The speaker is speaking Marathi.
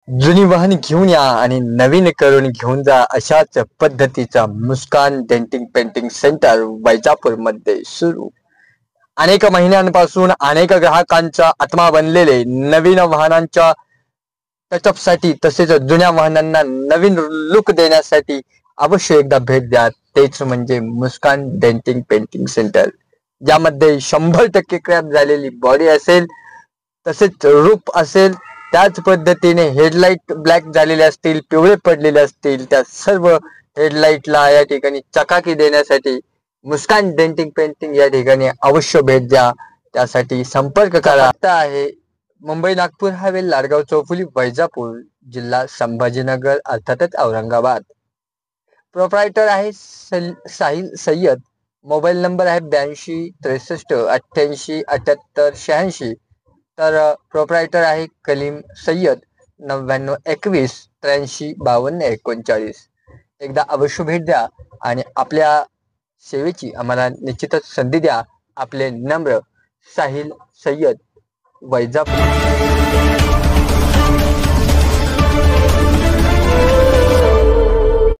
जुनी वाहन घेऊन या आणि नवीन करून घेऊन जा अशाच पद्धतीचा मुस्कान डेंटिंग पेंटिंग सेंटर वैजापूर मध्ये सुरू। अनेक महिन्यांपासून अनेक ग्राहकांचा आत्मा बनलेले नवीन वाहनांच्या टचअपसाठी तसेच जुन्या वाहनांना नवीन लुक देण्यासाठी अवश्य एकदा भेट द्या। तेच म्हणजे मुस्कान डेंटिंग पेंटिंग सेंटर, ज्यामध्ये 100% क्रॅप झालेली बॉडी असेल, तसेच रूफ असेल, त्याच पद्धतीने हेडलाईट ब्लॅक झालेले असतील, पिवळे पडलेले असतील, त्या सर्व हेडलाईटला या ठिकाणी चकाकी देण्यासाठी मुस्कान डेंटिंग पेंटिंग या ठिकाणी अवश्य भेट द्या। त्यासाठी संपर्क करा। पत्ता आहे मुंबई नागपूर हायवे, लाडगाव चौफुली, वैजापूर, जिल्हा संभाजीनगर, अर्थातच औरंगाबाद। प्रोप्रायटर आहे साहिल सय्यद। मोबाईल नंबर आहे 82 63 88 78 86। तर प्रोप्रायटर आहे कलीम सय्यद 99 21 83 52 39। एकदा अवश्य भेट द्या आणि आपल्या सेवेची आम्हाला निश्चितच संधी द्या। आपले नम्र साहिल सय्यद, वैजापूर।